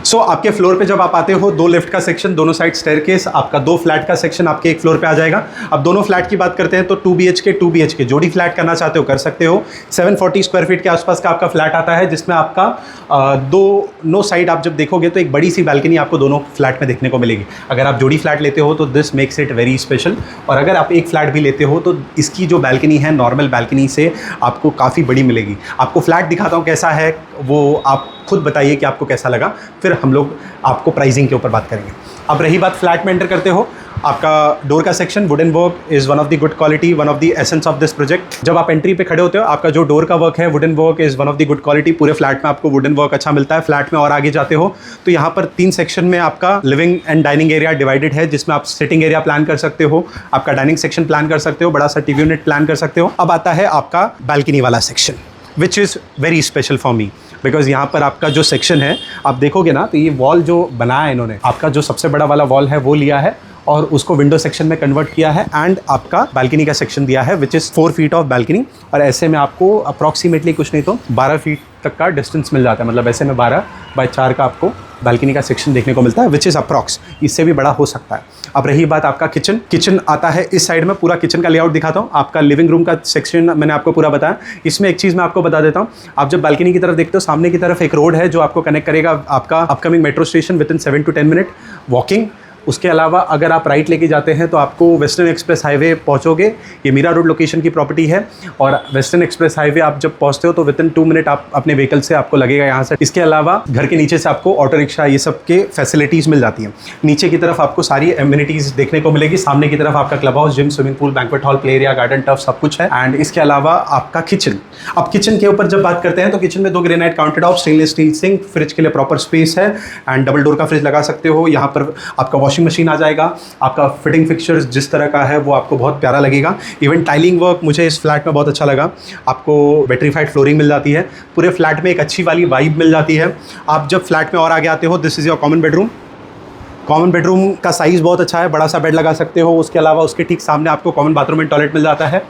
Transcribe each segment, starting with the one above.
सो आपके फ्लोर पे जब आप आते हो, 2 लिफ्ट का सेक्शन, दोनों साइड स्टेयरकेस, आपका 2 फ्लैट का सेक्शन आपके एक फ्लोर पे आ जाएगा। अब दोनों फ्लैट की बात करते हैं तो 2 BHK जोड़ी फ्लैट करना चाहते हो कर सकते हो। 740 स्क्वायर फीट के आसपास का आपका फ्लैट आता है, जिसमें आपका दोनों साइड आप जब देखोगे तो एक बड़ी सी बालकनी आपको दोनों फ्लैट में देखने को मिलेगी। अगर आप जोड़ी फ्लैट लेते हो तो this makes it very special, और अगर आप एक फ्लैट भी लेते हो तो इसकी जो बालकनी है नॉर्मल बालकनी से आपको काफ़ी बड़ी मिलेगी। आपको फ्लैट दिखाता हूँ कैसा है, वो आप खुद बताइए कि आपको कैसा लगा, फिर हम लोग आपको प्राइसिंग के ऊपर बात करेंगे। अब रही बात फ्लैट में एंटर करते हो, आपका डोर का section wooden work is one of the good quality, one of the essence of this project. जब आप एंट्री पे खड़े होते हो, आपका जो डोर का वर्क है wooden work is one of the good quality. पूरे फ्लैट में आपको वुडन वर्क अच्छा मिलता है। फ्लैट में और आगे जाते हो तो यहाँ पर 3 सेक्शन में आपका living and dining area divided है, जिसमें आप सिटिंग एरिया प्लान कर सकते हो, आपका डाइनिंग सेक्शन प्लान कर सकते हो, बड़ा सा टीवी यूनिट प्लान कर सकते हो। अब आता है आपका बालकनी वाला section, which is very special for me, because यहाँ पर आपका जो सेक्शन है आप देखोगे ना तो ये वॉल जो बनाया है इन्होंने, आपका जो सबसे बड़ा वाला वॉल है वो लिया है और उसको विंडो सेक्शन में कन्वर्ट किया है, एंड आपका बालकनी का सेक्शन दिया है which is 4 feet of balcony. और ऐसे में आपको अप्रॉक्सीमेटली कुछ नहीं तो 12 फीट तक का डिस्टेंस मिल जाता है, मतलब ऐसे में 12 बाई 4 का आपको बालकनी का सेक्शन देखने को मिलता है, विच इज़ अप्रॉक्स, इससे भी बड़ा हो सकता है। अब रही बात आपका किचन आता है इस साइड में। पूरा किचन का लेआउट दिखाता हूँ। आपका लिविंग रूम का सेक्शन मैंने आपको पूरा बताया। इसमें एक चीज़ मैं आपको बता देता हूँ, आप जब बालकनी की तरफ देखते हो सामने की तरफ एक रोड है जो आपको कनेक्ट करेगा आपका upcoming metro station with in 7 to 10 minute walking. उसके अलावा अगर आप राइट लेके जाते हैं तो आपको वेस्टर्न एक्सप्रेस हाईवे पहुंचोगे। ये मीरा रोड लोकेशन की प्रॉपर्टी है, और वेस्टर्न एक्सप्रेस हाईवे आप जब पहुंचते हो तो विद इन 2 मिनट आप अपने व्हीकल से आपको लगेगा यहाँ से। इसके अलावा घर के नीचे से आपको ऑटो रिक्शा ये सब के फैसिलिटीज़ मिल जाती हैं। नीचे की तरफ आपको सारी एमिनिटीज़ देखने को मिलेगी। सामने की तरफ आपका club house, gym, swimming pool, banquet hall, play area, garden, tough सब कुछ है। एंड इसके अलावा आपका किचन। अब किचन के ऊपर जब बात करते हैं तो किचन में 2 granite counter top, stainless steel sink, fridge के लिए प्रॉपर स्पेस है, एंड डबल डोर का फ्रिज लगा सकते हो। यहाँ पर आपका वॉशिंग मशीन आ जाएगा। आपका फिटिंग फिक्चर्स जिस तरह का है वो आपको बहुत प्यारा लगेगा। इवन टाइलिंग वर्क मुझे इस फ्लैट में बहुत अच्छा लगा। आपको वेट्रीफाइड फ्लोरिंग मिल जाती है। पूरे फ्लैट में एक अच्छी वाली वाइब मिल जाती है। आप जब फ्लैट में और आगे आते हो, this is your common bedroom. Common bedroom का साइज़ बहुत अच्छा है, बड़ा सा बेड लगा सकते हो। उसके अलावा उसके ठीक सामने आपको कॉमन बाथरूम एंड टॉयलेट मिल जाता है।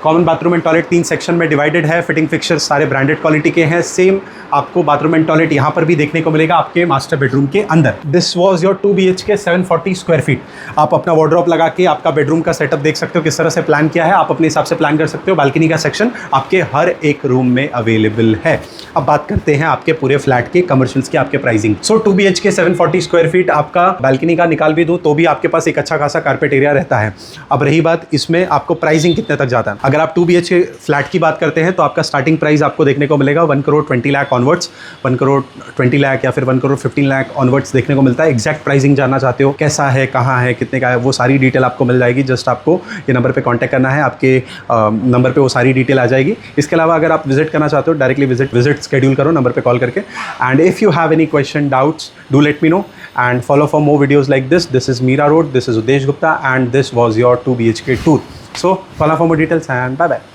Common bathroom and toilet 3 section में डिवाइडेड है। फिटिंग फिक्चर्स सारे ब्रांडेड क्वालिटी के हैं। सेम आपको बाथरूम एंड टॉयलेट यहाँ पर भी देखने को मिलेगा आपके मास्टर बेडरूम के अंदर। This was your 2 BHK 740 square feet. आप अपना वार्डरोब लगा के आपका बेडरूम का सेटअप देख सकते हो किस तरह से प्लान किया है। आप अपने हिसाब से प्लान कर सकते हो। बालकनी का सेक्शन आपके हर एक रूम में अवेलेबल है। अब बात करते हैं आपके पूरे फ्लैट के कमर्शियल्स की, आपके प्राइसिंग। सो 2 BHK 740 स्क्वायर फीट आपका बालकनी का निकाल भी दूँ तो भी आपके पास एक अच्छा खासा कारपेट एरिया रहता है। अब रही बात इसमें आपको प्राइसिंग कितने तक जाता है। अगर आप 2 BHK फ्लैट की बात करते हैं तो आपका स्टार्टिंग प्राइस आपको देखने को मिलेगा 1 करोड़ 20 लाख ऑनवर्ड्स, 1 करोड़ 20 लाख या फिर 1 करोड़ 15 लाख ऑनवर्ड्स देखने को मिलता है। एग्जैक्ट प्राइसिंग जानना चाहते हो, कैसा है, कहाँ है, कितने का है, वो सारी डिटेल आपको मिल जाएगी। जस्ट आपको ये नंबर पे कांटेक्ट करना है, आपके नंबर पे वो सारी डिटेल आ जाएगी। इसके अलावा अगर आप विजिट करना चाहते हो, डायरेक्टली विजिट शेड्यूल करो नंबर पे कॉल करके। And if you have any question, doubts, do let me know and follow for more videos like this. This is Meera Road, this is Udesh Gupta, and this was your 2 BHK tour. So follow for more details and bye bye.